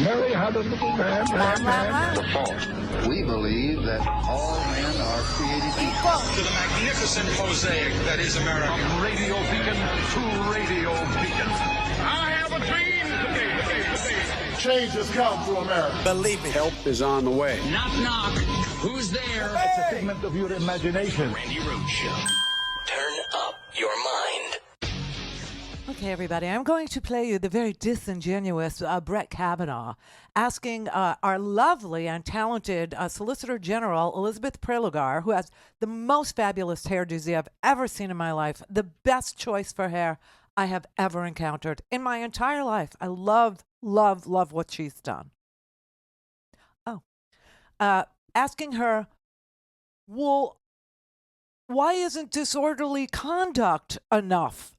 Mary had a little man. The fault. We believe that all men are created equal. To the magnificent mosaic that is America. From radio beacon to radio beacon. I have a dream. Change has come to America. Believe me. Help is on the way. Knock, knock. Who's there? It's a figment of your imagination. Randi Rhodes Show. Turn up your mind. Okay, everybody, I'm going to play you the very disingenuous Brett Kavanaugh asking our lovely and talented Solicitor General, Elizabeth Prelogar, who has the most fabulous hairdo I've ever seen in my life, the best choice for hair I have ever encountered in my entire life. I love what she's done. Asking her, well, why isn't disorderly conduct enough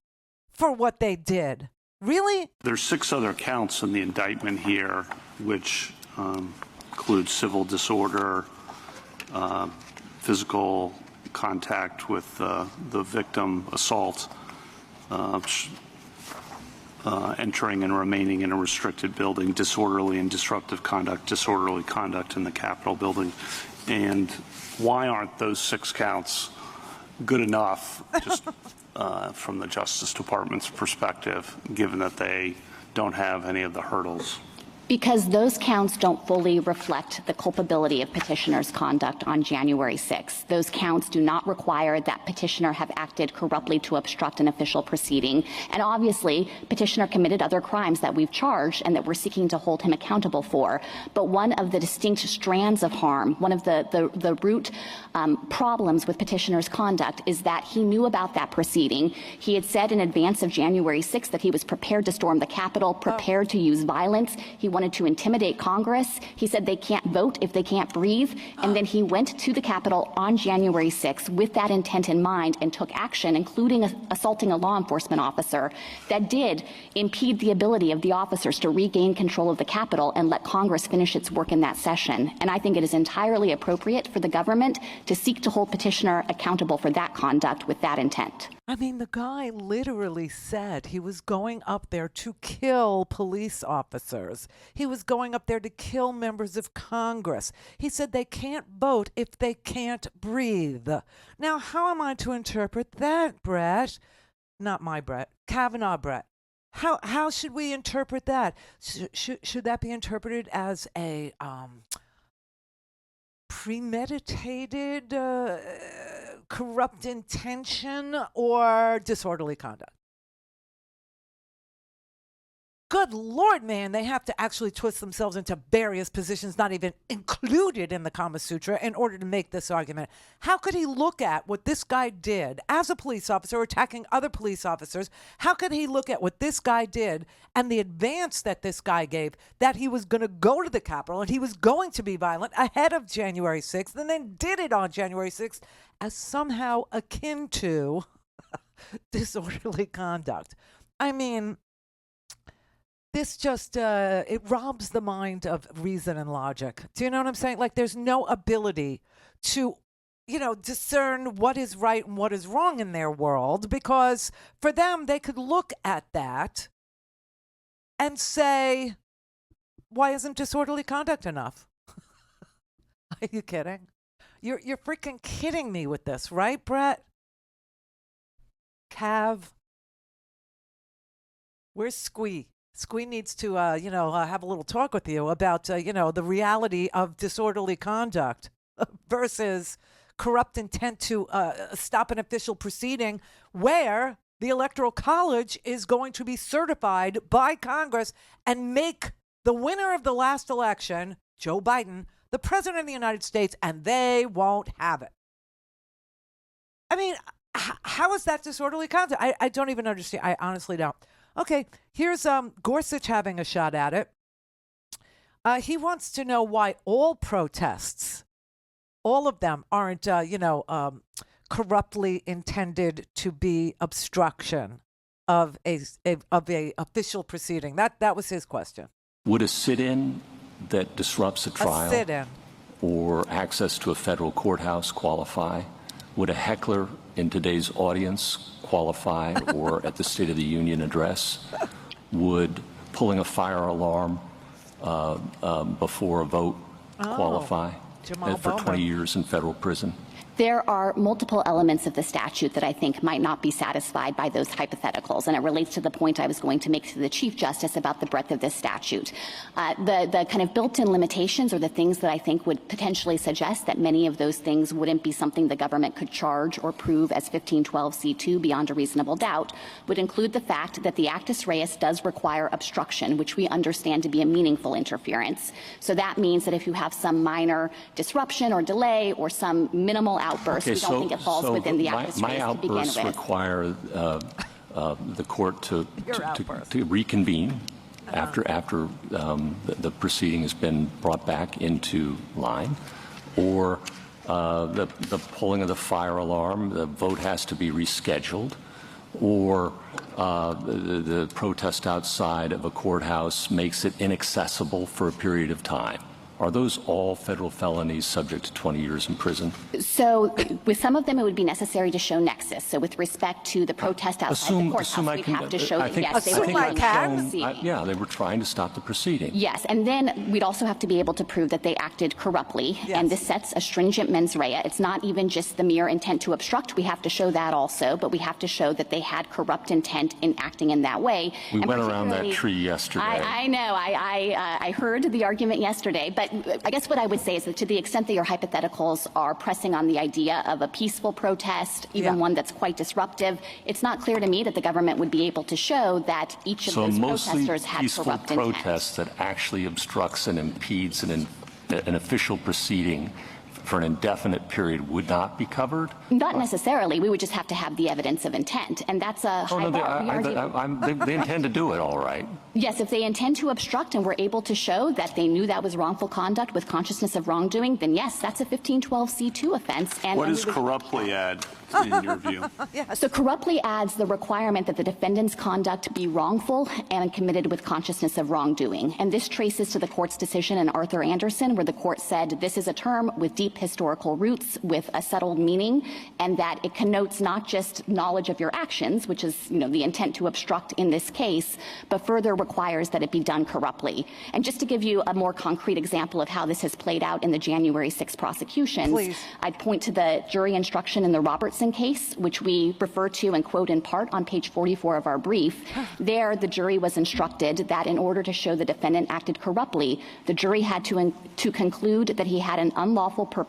for what they did? Really? There's 6 other counts in the indictment here, which include civil disorder, physical contact with the victim, assault, entering and remaining in a restricted building, disorderly and disruptive conduct, disorderly conduct in the Capitol building. And why aren't those 6 counts good enough, just from the Justice Department's perspective, given that they don't have any of the hurdles? Because those counts don't fully reflect the culpability of petitioner's conduct on January 6th. Those counts do not require that petitioner have acted corruptly to obstruct an official proceeding. And obviously, petitioner committed other crimes that we've charged and that we're seeking to hold him accountable for. But one of the distinct strands of harm, one of the root problems with petitioner's conduct is that he knew about that proceeding. He had said in advance of January 6th that he was prepared to storm the Capitol, prepared to use violence. He wanted to intimidate Congress. He said they can't vote if they can't breathe. And then he went to the Capitol on January 6th with that intent in mind and took action, including assaulting a law enforcement officer that did impede the ability of the officers to regain control of the Capitol and let Congress finish its work in that session. And I think it is entirely appropriate for the government to seek to hold petitioner accountable for that conduct with that intent. I mean, the guy literally said he was going up there to kill police officers. He was going up there to kill members of Congress. He said they can't vote if they can't breathe. Now, how am I to interpret that, Brett? Not my Brett. Kavanaugh Brett. How should we interpret that? Should that be interpreted as a premeditated corrupt intention or disorderly conduct? Good Lord, man, they have to actually twist themselves into various positions not even included in the Kama Sutra in order to make this argument. How could he look at what this guy did as a police officer attacking other police officers? How could he look at what this guy did and the advance that this guy gave, that he was going to go to the Capitol and he was going to be violent ahead of January 6th and then did it on January 6th as somehow akin to disorderly conduct? I mean, this just, it robs the mind of reason and logic. Do you know what I'm saying? Like, there's no ability to, discern what is right and what is wrong in their world, because for them, they could look at that and say, why isn't disorderly conduct enough? Are you kidding? You're freaking kidding me with this, right, Brett? Cav, where's Squee? Squee needs to, have a little talk with you about, the reality of disorderly conduct versus corrupt intent to stop an official proceeding where the Electoral College is going to be certified by Congress and make the winner of the last election, Joe Biden, the president of the United States, and they won't have it. I mean, how is that disorderly conduct? I don't even understand. I honestly don't. Okay, here's Gorsuch having a shot at it. He wants to know why all protests, all of them, aren't, corruptly intended to be obstruction of a official proceeding. That was his question. Would a sit-in that disrupts a trial a sit-in or access to a federal courthouse qualify? Would a heckler in today's audience qualify or at the State of the Union address? would pulling a fire alarm before a vote qualify for 20 years in federal prison? There are multiple elements of the statute that I think might not be satisfied by those hypotheticals, and it relates to the point I was going to make to the Chief Justice about the breadth of this statute. The kind of built-in limitations are the things that I think would potentially suggest that many of those things wouldn't be something the government could charge or prove as 1512c2 beyond a reasonable doubt, would include the fact that the actus reus does require obstruction, which we understand to be a meaningful interference. So that means that if you have some minor disruption or delay or some minimal outburst, we don't think it falls within the actus reus to begin with. My outbursts require the court to reconvene after the proceeding has been brought back into line, or the pulling of the fire alarm, the vote has to be rescheduled, or the protest outside of a courthouse makes it inaccessible for a period of time. Are those all federal felonies subject to 20 years in prison? So with some of them, it would be necessary to show nexus. So with respect to the protest outside the courthouse, we'd have to show that, yes, they were trying to stop the proceeding. Yeah, they were trying to stop the proceeding. Yes, and then we'd also have to be able to prove that they acted corruptly, and this sets a stringent mens rea. It's not even just the mere intent to obstruct. We have to show that also, but we have to show that they had corrupt intent in acting in that way. We went around that tree yesterday. I know. I heard the argument yesterday, but I guess what I would say is that to the extent that your hypotheticals are pressing on the idea of a peaceful protest, even one that's quite disruptive, it's not clear to me that the government would be able to show that each of those protesters had corrupt intent. So mostly peaceful protest that actually obstructs and impedes an official proceeding for an indefinite period would not be covered? Not necessarily. We would just have to have the evidence of intent, and that's a high bar. They intend to do it, all right. Yes, if they intend to obstruct and were able to show that they knew that was wrongful conduct with consciousness of wrongdoing, then yes, that's a 1512c2 offense. And what does corruptly add, in your view? So corruptly adds the requirement that the defendant's conduct be wrongful and committed with consciousness of wrongdoing. And this traces to the court's decision in Arthur Anderson, where the court said this is a term with deep historical roots, with a settled meaning, and that it connotes not just knowledge of your actions, which is, the intent to obstruct in this case, but further requires that it be done corruptly. And just to give you a more concrete example of how this has played out in the January 6 prosecutions, I'd point to the jury instruction in the Robertson case, which we refer to and quote in part on page 44 of our brief. There, the jury was instructed that in order to show the defendant acted corruptly, the jury had to conclude that he had an unlawful purpose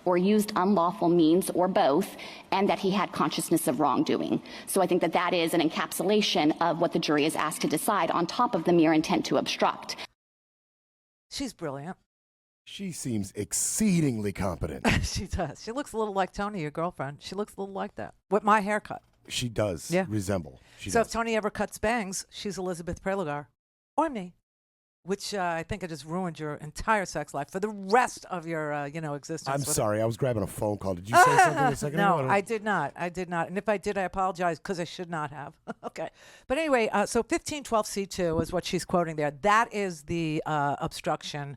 or used unlawful means or both, and that he had consciousness of wrongdoing. So I think that that is an encapsulation of what the jury is asked to decide on top of the mere intent to obstruct. She's brilliant. She seems exceedingly competent. She does. She looks a little like Tony, your girlfriend. She looks a little like that. With my haircut. She does resemble. If Tony ever cuts bangs, she's Elizabeth Prelogar. Or me. Which I think I just ruined your entire sex life for the rest of your, existence. I'm sorry. I was grabbing a phone call. Did you say something a second ago? No, I did not. And if I did, I apologize because I should not have. Okay. But anyway, so 1512c2 is what she's quoting there. That is the obstruction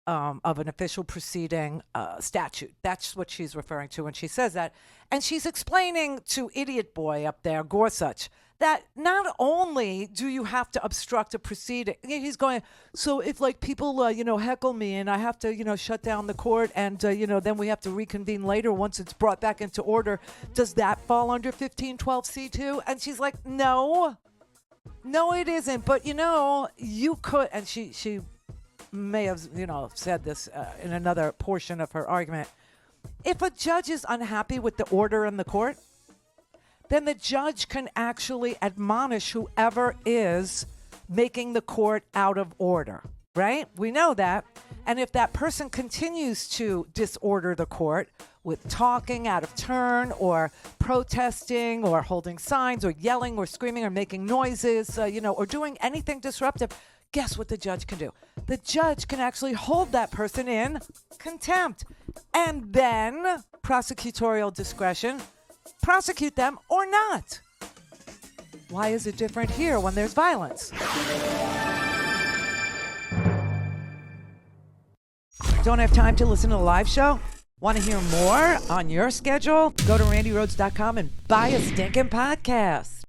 of an official proceeding statute. That's what she's referring to when she says that. And she's explaining to idiot boy up there, Gorsuch, that not only do you have to obstruct a proceeding, he's going, so if people, heckle me and I have to, shut down the court and, then we have to reconvene later once it's brought back into order, does that fall under 1512c2? And she's like, no, it isn't. But, you could, and she may have, said this in another portion of her argument. If a judge is unhappy with the order in the court, then the judge can actually admonish whoever is making the court out of order, right? We know that. And if that person continues to disorder the court with talking out of turn or protesting or holding signs or yelling or screaming or making noises, or doing anything disruptive, guess what the judge can do? The judge can actually hold that person in contempt and then prosecutorial discretion, prosecute them or not. Why is it different here when there's violence? Don't have time to listen to the live show? Want to hear more on your schedule? Go to RandiRhodes.com and buy a stinking podcast.